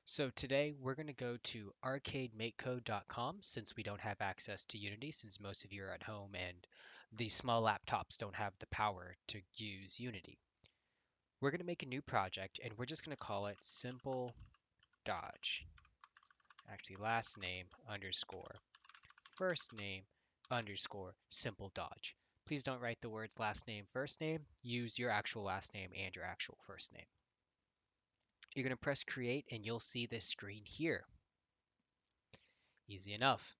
So today we're going to go to arcademakeCode.com since we don't have access to Unity, since most of you are at home and the small laptops don't have the power to use Unity. We're going to make a new project and we're just going to call it Simple Dodge. Actually, last name underscore first name underscore Simple Dodge. Please don't write the words last name, first name. Use your actual last name and your actual first name. You're going to press create and you'll see this screen here. Easy enough.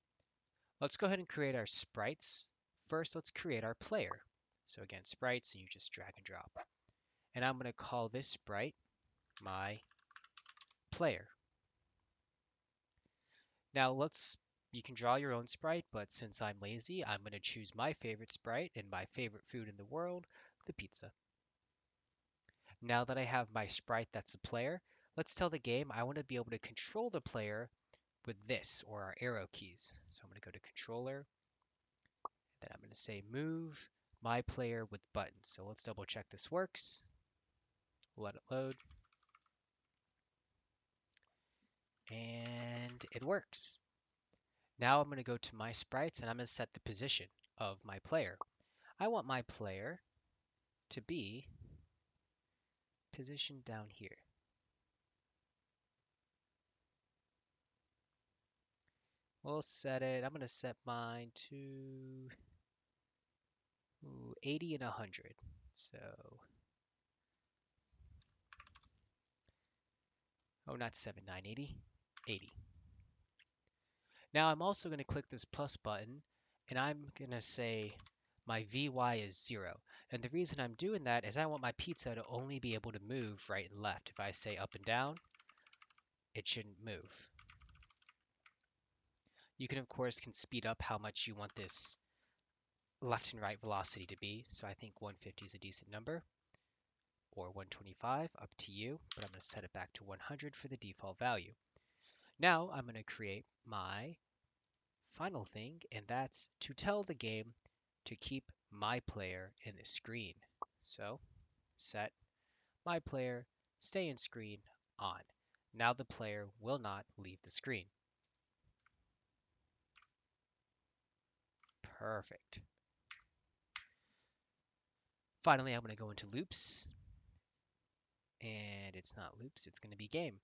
Let's go ahead and create our sprites. First, let's create our player. So again, sprites, and you just drag and drop. And I'm going to call this sprite my player. Now you can draw your own sprite, but since I'm lazy, I'm going to choose my favorite sprite and my favorite food in the world, the pizza. Now that I have my sprite that's a player, let's tell the game I want to be able to control the player with this, or our arrow keys. So I'm going to go to controller, then I'm going to say move my player with buttons. So let's double check this works. Let it load. And it works. Now I'm going to go to my sprites and I'm going to set the position of my player. I want my player to be positioned down here. We'll set it, I'm going to set mine to 80 and 100. So, oh, not 7, 980, 80. Now I'm also going to click this plus button and I'm going to say my VY is 0. And the reason I'm doing that is I want my pizza to only be able to move right and left. If I say up and down, it shouldn't move. You can, of course, speed up how much you want this left and right velocity to be. So I think 150 is a decent number, or 125, up to you. But I'm going to set it back to 100 for the default value. Now I'm going to create my final thing, and that's to tell the game to keep my player in the screen. So set my player stay in screen on. Now the player will not leave the screen. Perfect. Finally, I'm going to go into loops, and it's not loops, it's going to be game.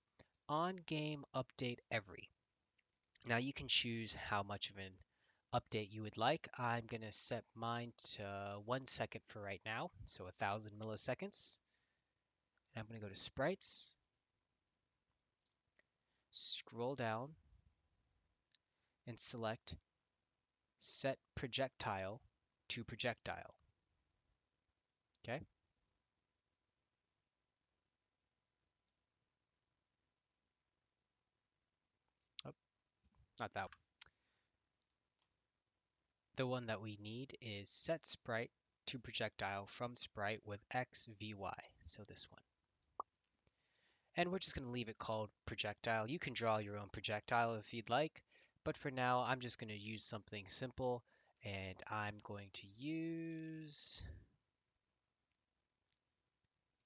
On game update every. Now you can choose how much of an update you would like. I'm going to set mine to 1 second for right now, so 1000 milliseconds. And I'm going to go to sprites, scroll down, and select set projectile to projectile. Okay? Oh, not that one. The one that we need is set sprite to projectile from sprite with x, vy. So this one. And we're just going to leave it called projectile. You can draw your own projectile if you'd like, but for now I'm just going to use something simple, and I'm going to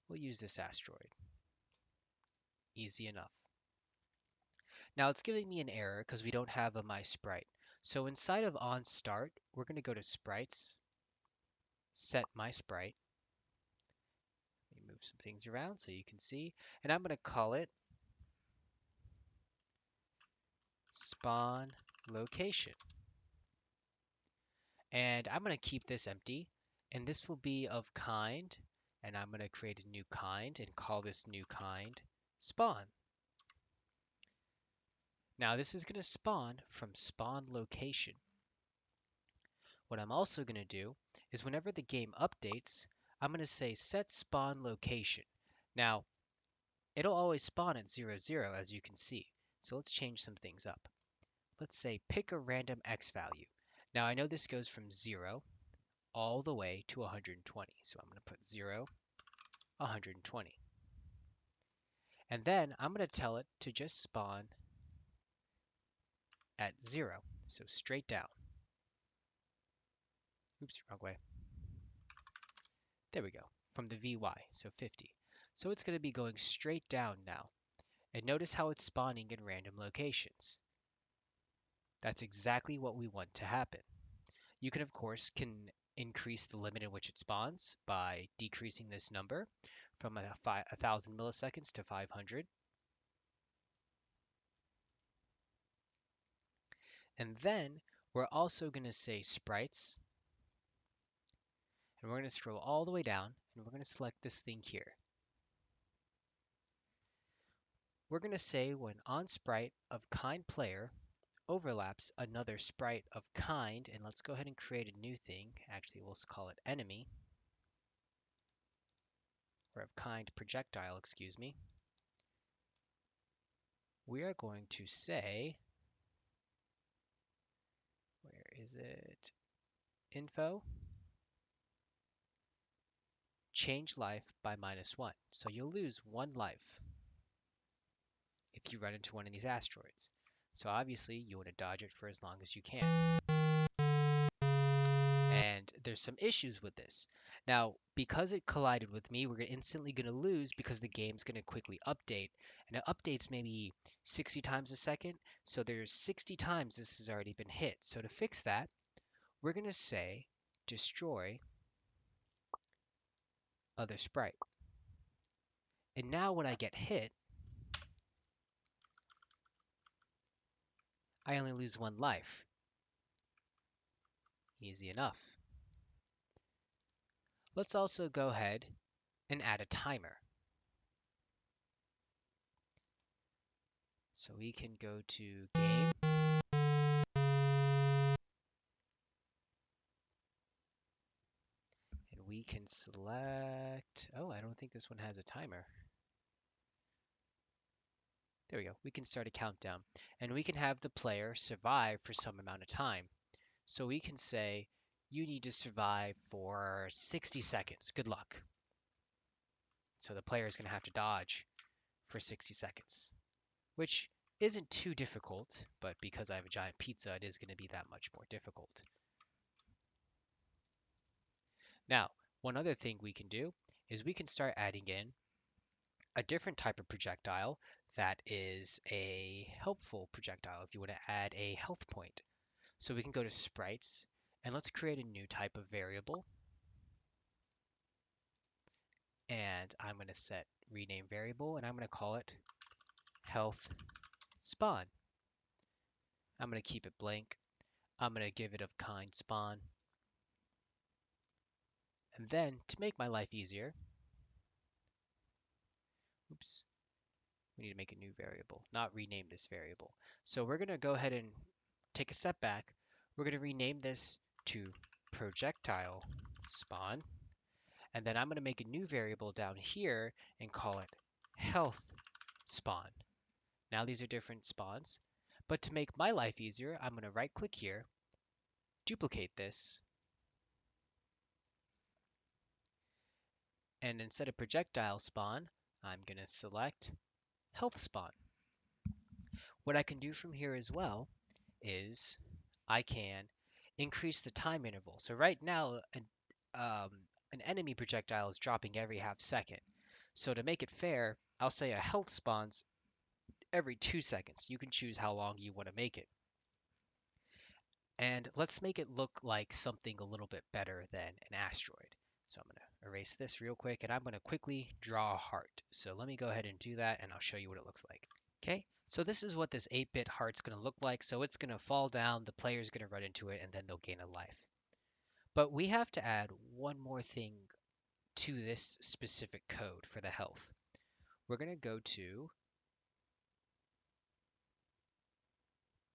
we'll use this asteroid. Easy enough. Now it's giving me an error because we don't have a my sprite. So inside of on start, we're going to go to sprites, set my sprite. Let me move some things around so you can see, and I'm going to call it spawn location. And I'm going to keep this empty, and this will be of kind, and I'm going to create a new kind and call this new kind spawn. Now this is going to spawn from spawn location. What I'm also going to do is whenever the game updates, I'm going to say set spawn location. Now, it'll always spawn at 0, 0, as you can see. So let's change some things up. Let's say pick a random x value. Now I know this goes from 0 all the way to 120. So I'm going to put 0, 120. And then I'm going to tell it to just spawn at 0. So straight down. Oops, wrong way. There we go. From the VY, so 50. So it's going to be going straight down now. And notice how it's spawning in random locations. That's exactly what we want to happen. You can, of course, increase the limit in which it spawns by decreasing this number from 1,000 milliseconds to 500. And then we're also going to say sprites, and we're going to scroll all the way down, and we're going to select this thing here. We're going to say when onSprite of kind player overlaps another sprite of kind, and let's go ahead and create a new thing. Actually, we'll call it enemy, or of kind projectile, excuse me. We are going to say, where is it? Info, change life by -1. So you'll lose 1 life if you run into one of these asteroids. So obviously you want to dodge it for as long as you can. And there's some issues with this. Now, because it collided with me, we're instantly going to lose because the game's going to quickly update. And it updates maybe 60 times a second. So there's 60 times this has already been hit. So to fix that, we're going to say destroy other sprite. And now when I get hit, I only lose 1 life. Easy enough. Let's also go ahead and add a timer. So we can go to game. And we can select, oh, I don't think this one has a timer. There we go. We can start a countdown. And we can have the player survive for some amount of time. So we can say, you need to survive for 60 seconds. Good luck. So the player is going to have to dodge for 60 seconds, which isn't too difficult, but because I have a giant pizza, it is going to be that much more difficult. Now, one other thing we can do is we can start adding in a different type of projectile that is a helpful projectile if you want to add a health point. So we can go to sprites and let's create a new type of variable. And I'm going to set rename variable and I'm going to call it health spawn. I'm going to keep it blank. I'm going to give it of kind spawn. And then to make my life easier, oops, we need to make a new variable, not rename this variable. So we're going to go ahead and take a step back. We're going to rename this to projectile spawn. And then I'm going to make a new variable down here and call it health spawn. Now these are different spawns. But to make my life easier, I'm going to right click here, duplicate this, and instead of projectile spawn, I'm going to select health spawn. What I can do from here as well is I can increase the time interval. So right now, an enemy projectile is dropping every half second. So to make it fair, I'll say a health spawns every 2 seconds. You can choose how long you want to make it. And let's make it look like something a little bit better than an asteroid. So I'm going to erase this real quick and I'm going to quickly draw a heart. So let me go ahead and do that and I'll show you what it looks like. Okay, so this is what this 8-bit heart's going to look like. So it's going to fall down, the player's going to run into it, and then they'll gain a life. But we have to add one more thing to this specific code for the health. We're going to go to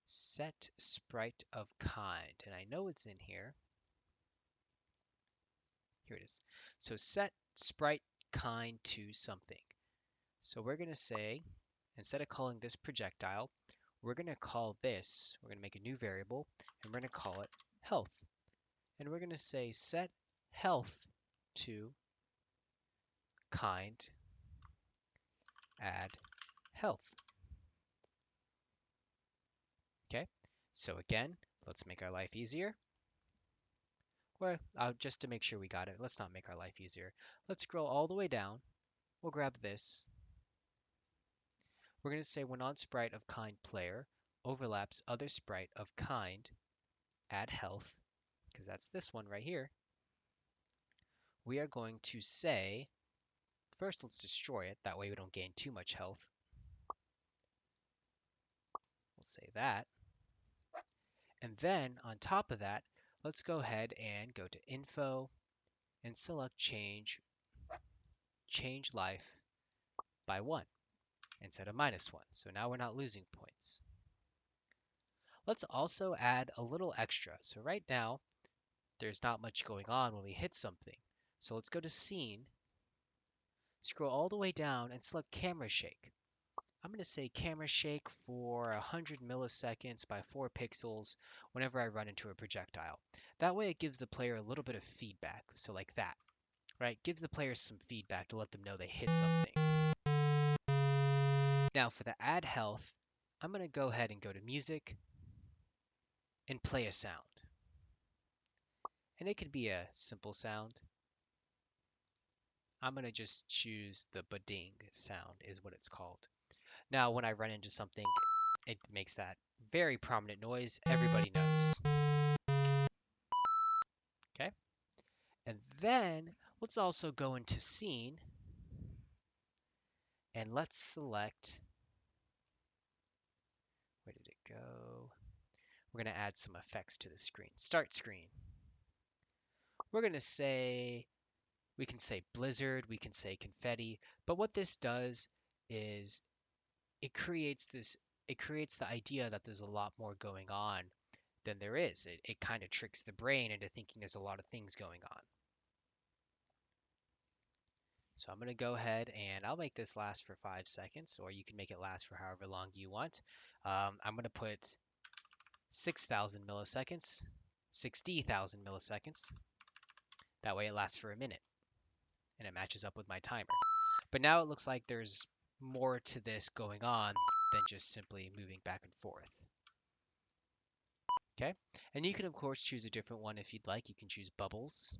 set sprite of kind, and I know it's in here. Here it is. So set sprite kind to something. So we're going to say, instead of calling this projectile, we're going to call this, we're going to make a new variable, and we're going to call it health. And we're going to say set health to kind add health. Okay, so again, let's make our life easier. Well, just to make sure we got it, let's not make our life easier. Let's scroll all the way down. We'll grab this. we're going to say when on sprite of kind player overlaps other sprite of kind, add health, because that's this one right here. We are going to say, first let's destroy it. That way we don't gain too much health. We'll say that. And then on top of that, let's go ahead and go to info and select change life by 1 instead of -1. So now we're not losing points. Let's also add a little extra. So right now, there's not much going on when we hit something. So let's go to scene, scroll all the way down and select camera shake. I'm going to say camera shake for 100 milliseconds by 4 pixels whenever I run into a projectile. That way it gives the player a little bit of feedback. So like that, right? Gives the player some feedback to let them know they hit something. Now for the add health, I'm going to go ahead and go to music and play a sound. And it could be a simple sound. I'm going to just choose the ba-ding sound is what it's called. Now when I run into something, it makes that very prominent noise everybody knows. Okay? And then let's also go into scene and let's select, where did it go? We're going to add some effects to the screen. Start screen. We're going to say, we can say blizzard, we can say confetti, but what this does is it creates the idea that there's a lot more going on than there is. It kind of tricks the brain into thinking there's a lot of things going on. So I'm going to go ahead and I'll make this last for 5 seconds, or you can make it last for however long you want. I'm going to put 6,000 milliseconds, 60,000 milliseconds. That way it lasts for a minute and it matches up with my timer. But now it looks like there's more to this going on than just simply moving back and forth. Okay, and you can of course choose a different one if you'd like. You can choose bubbles.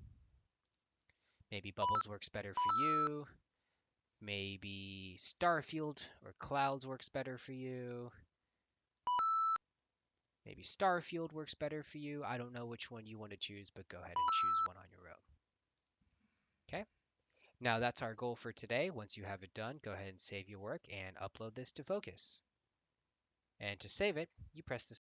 Maybe bubbles works better for you. Maybe Starfield or Clouds works better for you. Maybe Starfield works better for you. I don't know which one you want to choose, but go ahead and choose one on your own. Okay, now that's our goal for today. Once you have it done, go ahead and save your work and upload this to Focus. And to save it, you press the